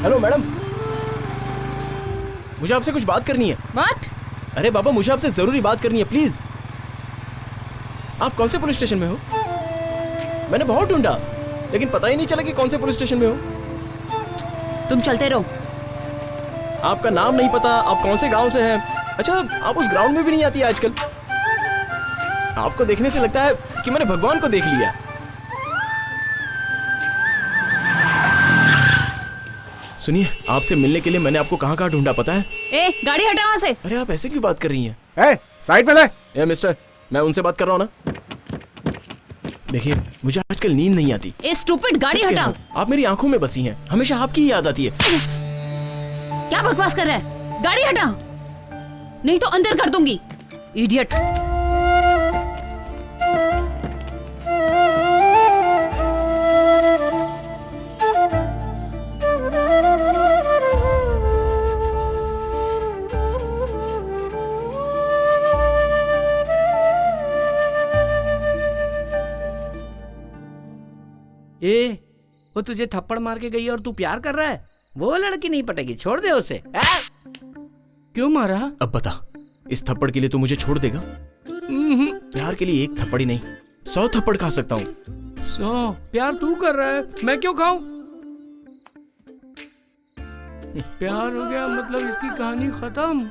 Hello madam, मुझे आपसे कुछ बात करनी है। व्हाट? अरे बाबा, मुझे आपसे जरूरी बात करनी है, प्लीज। आप कौन से पुलिस स्टेशन में हो? मैंने बहुत ढूंढा लेकिन पता ही नहीं चला कि कौन से पुलिस स्टेशन में हो। तुम चलते रहो। आपका नाम नहीं पता, आप कौन से गांव से हैं। अच्छा, आप उस ग्राउंड में भी नहीं आती आजकल। आपको देखने से लगता है कि मैंने भगवान को देख लिया। सुनिए, आपसे मिलने के लिए मैंने आपको कहाँ कहाँ ढूंढा पता है? ए, गाड़ी हटा वहां से। अरे आप ऐसे क्यों बात कर रही हैं? साइड में ले। ए मिस्टर, मैं उनसे बात कर रहा हूँ ना। देखिए, मुझे आजकल नींद नहीं आती। ए स्टूपिड, गाड़ी हटा। आप मेरी आंखों में बसी हैं, हमेशा आपकी ही याद आती है। क्या बकवास कर रहा है? गाड़ी हटा, नहीं तो अंदर कर दूंगी। इडियट। ए, वो तुझे थप्पड़ मार के गई और तू प्यार कर रहा है? वो लड़की नहीं पटेगी, छोड़ दे उसे। क्यों मारा? अब बता, इस थप्पड़ के लिए तू मुझे छोड़ देगा? प्यार के लिए एक थप्पड़ ही नहीं, 100 थप्पड़ खा सकता हूँ। 100? प्यार तू कर रहा है, मैं क्यों खाऊं? प्यार हो गया मतलब इसकी कहानी खत्म।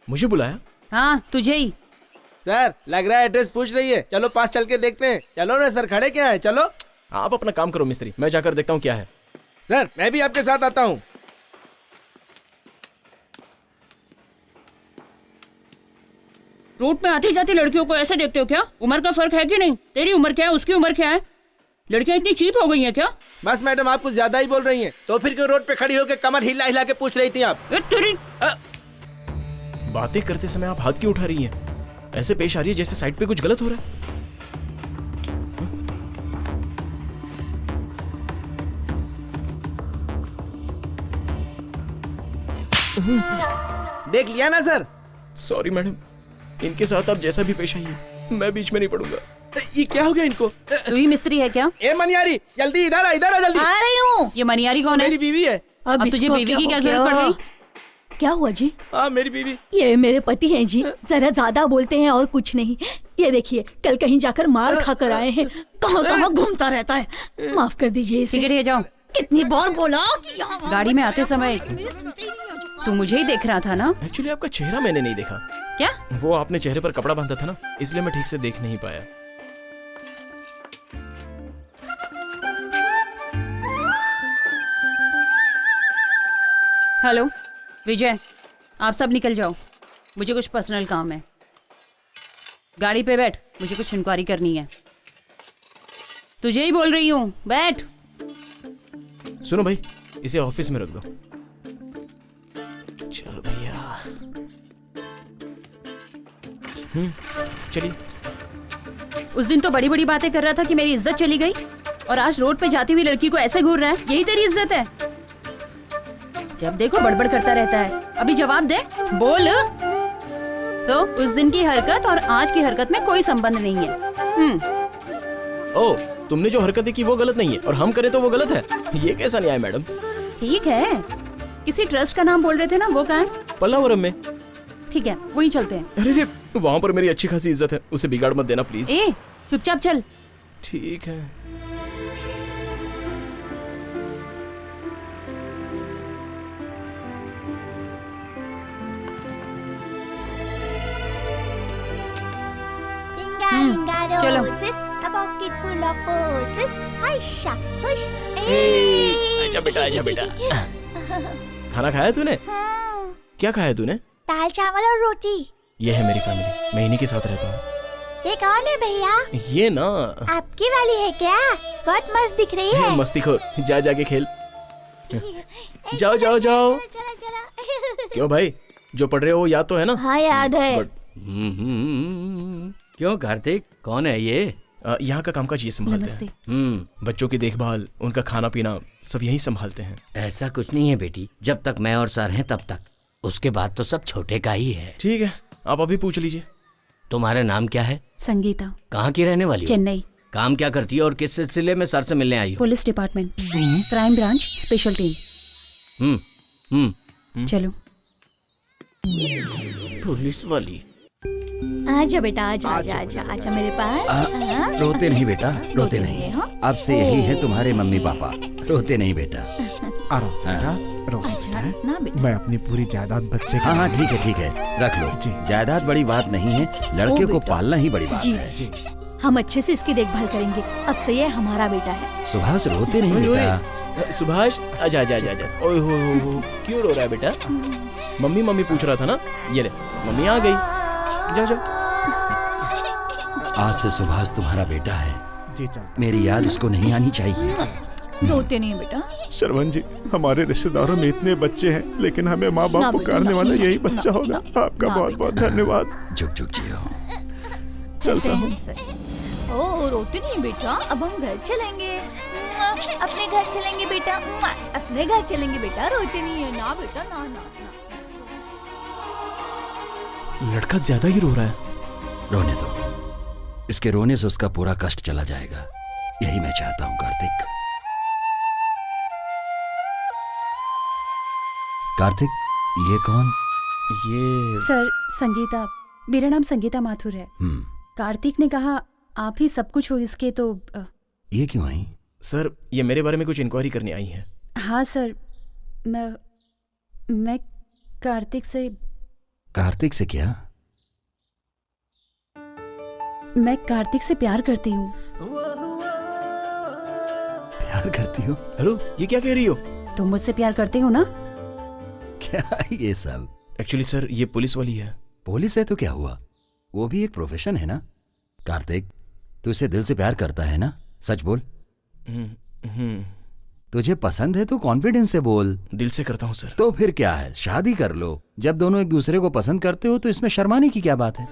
मुझे बुलाया? हाँ, तुझे ही। सर, लग रहा है एड्रेस पूछ रही है, चलो पास चल के देखते हैं। चलो ना सर, खड़े क्या है, चलो। आप अपना काम करो मिस्त्री, मैं जाकर देखता हूँ क्या है। सर, मैं भी आपके साथ आता हूँ। रोड में आती जाती लड़कियों को ऐसे देखते हो क्या? उम्र का फर्क है कि नहीं? तेरी उम्र क्या है, उसकी उम्र क्या है? लड़कियां इतनी चीप हो गई हैं क्या? बस मैडम, आप कुछ ज्यादा ही बोल रही हैं। तो फिर क्यों रोड पे खड़ी होकर कमर हिला हिला के पूछ रही थी आप? तेरी बातें करते समय आप हाथ क्यों उठा रही हैं? ऐसे पेश आ रही है जैसे साइड पे कुछ गलत हो रहा है। देख लिया ना सर? सॉरी मैडम, इनके साथ आप जैसा भी पेश आइए, मैं बीच में नहीं पड़ूंगा। ये क्या हो गया इनको? तू ही मिस्त्री है क्या? ए मनियारी, जल्दी इधर आ जल्दी। आ रही हूँ। ये मनियारी कौन है? मेरी बीवी है। अब तुझे बीवी की क्या जरूरत पड़ गई? क्या हुआ जी? हाँ, मेरी बीवी। ये मेरे पति हैं जी, जरा ज्यादा बोलते हैं और कुछ नहीं। ये देखिए, कल कहीं जाकर मार खा कर आए हैं, कहाँ कहाँ घूमता रहता है। माफ कर दीजिए इसे। टिकट ले जाओ। कितनी बार बोला कि यहाँ गाड़ी में आते समय तू मुझे ही देख रहा था ना? एक्चुअली आपका चेहरा मैंने नहीं देखा। क्या? वो आपने चेहरे पर कपड़ा बांधा था ना, इसलिए मैं ठीक से देख नहीं पाया। हेलो विजय, आप सब निकल जाओ, मुझे कुछ पर्सनल काम है। गाड़ी पे बैठ, मुझे कुछ इंक्वायरी करनी है। तुझे ही बोल रही हूँ, बैठ। सुनो भाई, इसे ऑफिस में रख दो। चलो भैया। चलिए। उस दिन तो बड़ी बड़ी बातें कर रहा था कि मेरी इज्जत चली गई, और आज रोड पे जाती हुई लड़की को ऐसे घूर रहा है। यही तेरी इज्जत है? जब देखो बड़बड़ करता रहता है। अभी जवाब दे, बोल। उस दिन की हरकत और आज की हरकत में कोई संबंध नहीं है। ओ, तुमने जो हरकतें की वो गलत नहीं है और हम करें तो वो गलत है। ये कैसा न्याय मैडम? ठीक है, किसी ट्रस्ट का नाम बोल रहे थे ना, वो कहाँ है? पल्लावरम में। ठीक है, वहीं चलते हैं। अरे वहाँ पर मेरी अच्छी खासी इज्जत है, उसे बिगाड़ मत देना प्लीज। ए, चुपचाप चल। ठीक है। चलो। आजा बेटा, आजा बेटा। खाना खाया तूने? क्या खाया तूने? दाल चावल और रोटी। ये है मेरी फैमिली, मैं इन्हीं के साथ रहता हूँ। ये कौन है भैया? ये ना आपकी वाली है क्या? बहुत मस्त दिख रही है। मस्ती खो, जा जाके खेल। जाओ जाओ जाओ। चला चला। क्यों भाई, जो पढ़ रहे हो याद तो है ना? हाँ याद है। Good. क्यों कार्तिक, कौन है ये? यहाँ का कामकाज ये संभालते नमस्ते। हैं। बच्चों की देखभाल, उनका खाना पीना सब यही संभालते हैं। ऐसा कुछ नहीं है बेटी, जब तक मैं और सर हैं तब तक, उसके बाद तो सब छोटे का ही है। ठीक है, आप अभी पूछ लीजिए। तुम्हारा नाम क्या है? संगीता, कहाँ की रहने वाली हो? चेन्नई, काम क्या करती है और किस सिलसिले में सर से मिलने आई हो? Police department, crime branch, special team. चलो। पुलिस वाली? आजा बेटा, आजा आजा आजा आजा मेरे पास। हाँ? रोते नहीं बेटा, रोते नहीं, नहीं। हाँ? अब से यही है तुम्हारे मम्मी पापा, रोते नहीं बेटा। आराम से बेटा, रो। आजा ना बेटा। मैं अपनी पूरी जायदाद बच्चे हाँ हाँ ठीक है, रख लो। जी। जायदाद बड़ी बात नहीं है, लड़के को बेटा। पालना ही बड़ी बात जी। है। जी। हम अच्छे से इसकी देखभाल करेंगे। अब से ये हमारा बेटा है। सुभाष रोते नहीं ओए, बेटा। सुभाष, आजा आजा आजा आजा। ओए हो, क्यों रो रहा है बेटा? मम्मी मम्मी पूछ रहा था ना, ये ले, मम्मी आ गई। जाओ जाओ। आज से सुभाष तुम्हारा बेटा है। जी चल। मेरी याद उसको नहीं आनी चाहिए। रोते नहीं बेटा। श्रवण जी, हमारे रिश्तेदारों में इतने बच्चे हैं, लेकिन हमें माँ ना बाप बेटा, पुकारने ना, वाला ना, यही ना, बच्चा ना, होगा। ना, आपका ना बहुत बेटा। बहुत धन्यवाद। झुक झुक जियो। चलता हूँ। ओ रोते नहीं बेटा, अब हम घर चलेंगे। अपने घर चलेंगे बेटा। अपने घर चलेंगे बेटा, रोते नहीं है ना बेटा, ना ना ना। लड़का ज्यादा ही रो रहा है। रोने दो, इसके रोने से उसका पूरा कष्ट चला जाएगा, यही मैं चाहता हूँ। कार्तिक, ये कौन? ये सर, संगीता, मेरा नाम संगीता माथुर है। कार्तिक ने कहा आप ही सब कुछ हो इसके, तो ये क्यों आई? सर, ये मेरे बारे में कुछ इंक्वायरी करने आई है। हाँ सर, मैं कार्तिक से क्या? मैं कार्तिक से प्यार करती हूँ। प्यार करती हो? हेलो, ये क्या कह रही हो? तुम मुझसे प्यार करते हो ना? क्या ये सब? एक्चुअली सर, ये पुलिस वाली है। पुलिस है तो क्या हुआ, वो भी एक प्रोफेशन है ना। कार्तिक, तू इसे दिल से प्यार करता है ना? सच बोल। तुझे पसंद है तो कॉन्फिडेंस से बोल। दिल से करता हूँ सर। तो फिर क्या है, शादी कर लो। जब दोनों एक दूसरे को पसंद करते हो तो इसमें शर्माने की क्या बात है?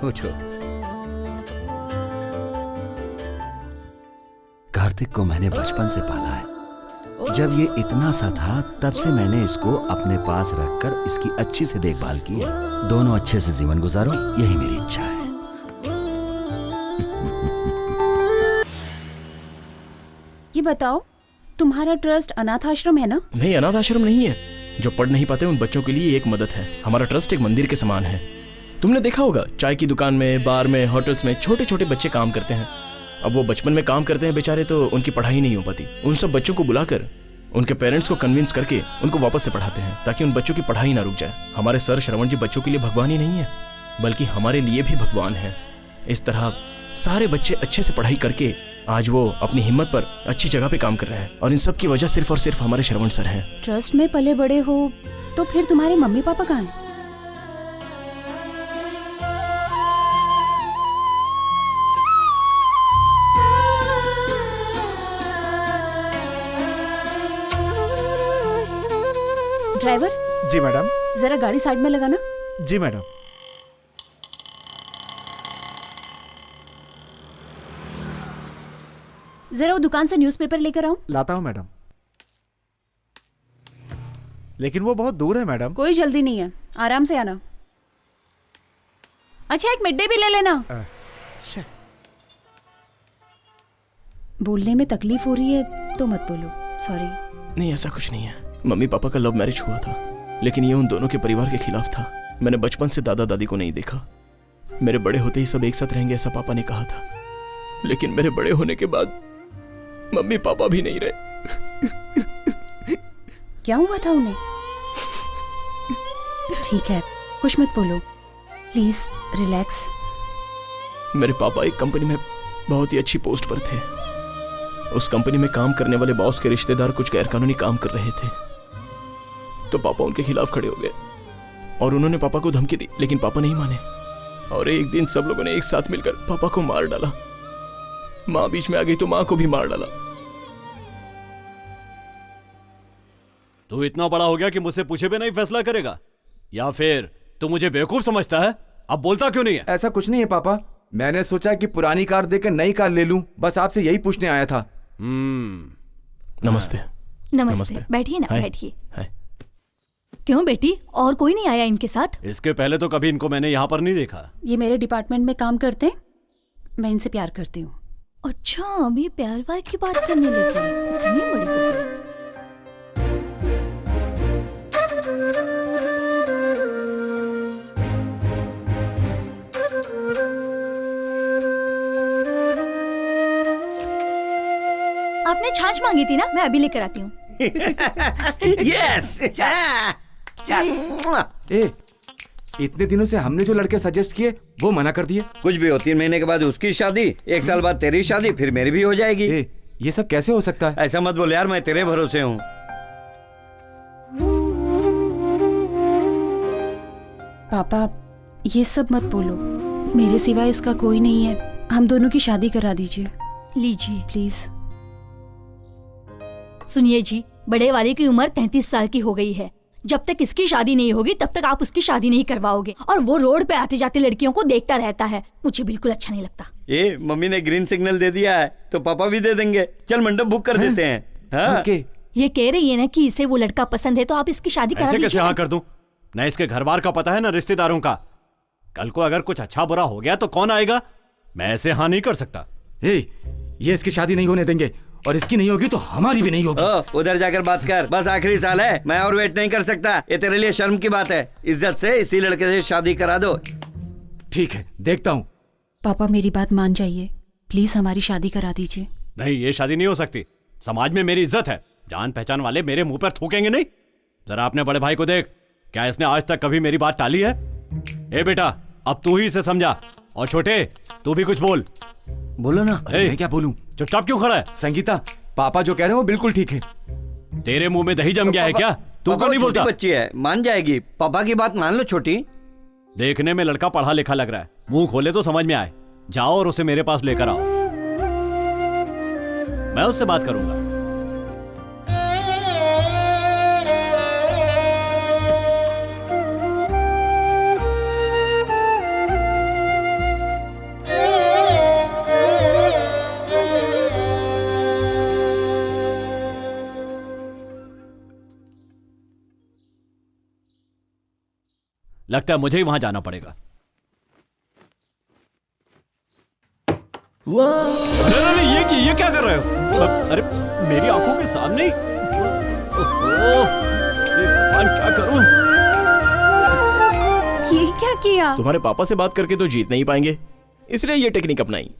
उठो। कार्तिक को मैंने बचपन से पाला है। जब ये इतना सा था तब से मैंने इसको अपने पास रखकर इसकी अच्छी से देखभाल की है। दोनों अच्छे से जीवन गुजारो, यही मेरी इच्छा है। ये बताओ, तुम्हारा ट्रस्ट अनाथ आश्रम है ना? नहीं, अनाथ आश्रम नहीं है। जो पढ़ नहीं पाते उन बच्चों के लिए एक मदद है। हमारा ट्रस्ट एक मंदिर के समान है। तुमने देखा होगा, चाय की दुकान में, बार में, होटल्स में छोटे छोटे बच्चे काम करते हैं। अब वो बचपन में काम करते हैं बेचारे, तो उनकी पढ़ाई नहीं हो पाती। उन सब बच्चों को बुलाकर उनके पेरेंट्स को कन्विंस करके उनको वापस से पढ़ाते हैं, ताकि उन बच्चों की पढ़ाई ना रुक जाए। हमारे सर श्रवण जी बच्चों के लिए भगवान ही नहीं है, बल्कि हमारे लिए भी भगवान है। इस तरह सारे बच्चे अच्छे से पढ़ाई करके आज वो अपनी हिम्मत पर अच्छी जगह पे काम कर रहे हैं, और इन सब की वजह सिर्फ और सिर्फ हमारे श्रवण सर हैं। ट्रस्ट में पले बड़े हो तो फिर तुम्हारे मम्मी पापा कहाँ हैं? ड्राइवर, जी मैडम। जरा गाड़ी साइड में लगाना। जी मैडम। जरा वो दुकान से न्यूज़पेपर लेकर आओ। लाता हूँ मैडम। लेकिन वो बहुत दूर है मैडम। कोई जल्दी नहीं है, आराम से आना। अच्छा, एक मिड डे भी ले लेना। शे। बोलने में तकलीफ हो रही है तो मत बोलो, सॉरी। नहीं, ऐसा कुछ नहीं है। मम्मी पापा का लव मैरिज हुआ था, लेकिन ये उन दोनों के परिवार के खिलाफ था। मैंने बचपन से दादा दादी को नहीं देखा। मेरे बड़े होते ही सब एक साथ रहेंगे ऐसा पापा ने कहा था, लेकिन मेरे बड़े होने के बाद मम्मी पापा भी नहीं रहे। क्या हुआ था उन्हें? ठीक है, कुछ मत बोलो, प्लीज रिलैक्स। मेरे पापा एक कंपनी में बहुत ही अच्छी पोस्ट पर थे। उस कंपनी में काम करने वाले बॉस के रिश्तेदार कुछ गैरकानूनी काम कर रहे थे, तो पापा उनके खिलाफ खड़े हो गए और उन्होंने पापा को धमकी दी, लेकिन पापा नहीं माने और एक दिन सब लोगों ने एक साथ मिलकर पापा को मार डाला। माँ बीच में आ गई तो माँ को भी मार डाला। तू इतना बड़ा हो गया कि मुझसे पूछे बिना ही फैसला करेगा, या फिर तू मुझे बेवकूफ समझता है? अब बोलता क्यों नहीं है? ऐसा कुछ नहीं है पापा, मैंने सोचा कि पुरानी कार देकर नई कार ले लूं, बस आपसे यही पूछने आया था। नमस्ते। नमस्ते, बैठिए ना, हाय। बैठिए। हाय। क्यों बेटी, और कोई नहीं आया इनके साथ? इसके पहले तो कभी इनको मैंने यहाँ पर नहीं देखा। ये मेरे डिपार्टमेंट में काम करते हैं, मैं इनसे प्यार करती हूँ। अच्छा, अब ये प्यार व्यार की बात करने लगी, इतनी बड़ी हो गई। आपने छाछ मांगी थी ना, मैं अभी लेकर आती हूँ। यस ए, इतने दिनों से हमने जो लड़के सजेस्ट किए वो मना कर दिए। कुछ भी हो, 3 महीने के बाद उसकी शादी, 1 साल बाद तेरी शादी, फिर मेरी भी हो जाएगी। ए, ये सब कैसे हो सकता है? ऐसा मत बोल यार, मैं तेरे भरोसे हूँ। पापा ये सब मत बोलो, मेरे सिवा इसका कोई नहीं है, हम दोनों की शादी करा दीजिए लीजिए। प्लीज। सुनिए जी, बड़े वाले की उम्र 33 साल की हो गई है, जब तक इसकी शादी नहीं होगी तब तक आप उसकी शादी नहीं करवाओगे, और वो रोड पे आते जाते लड़कियों को देखता रहता है, मुझे बिल्कुल अच्छा नहीं लगता। ए, मम्मी ने ग्रीन सिग्नल दे दिया है तो पापा भी दे देंगे। चल मंडप बुक कर देते हैं। हाँ? ओके। ये कह रही है ना कि इसे वो लड़का पसंद है, तो आप इसकी शादी करा ऐसे कैसे दीजिए हाँ ना। कर दूं? न इसके घर बार का पता है, न रिश्तेदारों का। कल को अगर कुछ अच्छा बुरा हो गया तो कौन आएगा? मैं ऐसे हाँ नहीं कर सकता। ए, ये इसकी शादी नहीं होने देंगे, और इसकी नहीं होगी तो हमारी भी नहीं होगी। उधर जाकर बात कर, बस आखिरी साल है, मैं और वेट नहीं कर सकता। ये तेरे लिए शर्म की बात है। इज्जत से इसी लड़के से शादी करा दो। ठीक है, देखता हूँ। पापा मेरी बात मान जाइए, प्लीज हमारी शादी करा दीजिए। नहीं, ये शादी नहीं हो सकती। समाज में मेरी इज्जत है, जान पहचान वाले मेरे मुंह पर थूकेंगे नहीं। जरा अपने बड़े भाई को देख, क्या इसने आज तक कभी मेरी बात टाली है? ए बेटा, अब तू ही इसे समझा, और छोटे तू भी कुछ बोल। बोलो ना। मैं क्या बोलूं? चुपचाप क्यों खड़ा है? संगीता, पापा जो कह रहे हैं वो बिल्कुल ठीक है। तेरे मुंह में दही जम गया है क्या? तू क्यों नहीं बोलता? बच्ची है, मान जाएगी। पापा की बात मान लो छोटी। देखने में लड़का पढ़ा लिखा लग रहा है, मुंह खोले तो समझ में आए। जाओ और उसे मेरे पास लेकर आओ, मैं उससे बात करूंगा। लगता है मुझे ही वहां जाना पड़ेगा। अरे ये क्या कर रहे हो? अरे मेरी आंखों के सामने ही। क्या करूं? ये क्या किया? तुम्हारे पापा से बात करके तो जीत नहीं पाएंगे, इसलिए ये टेक्निक अपनाई।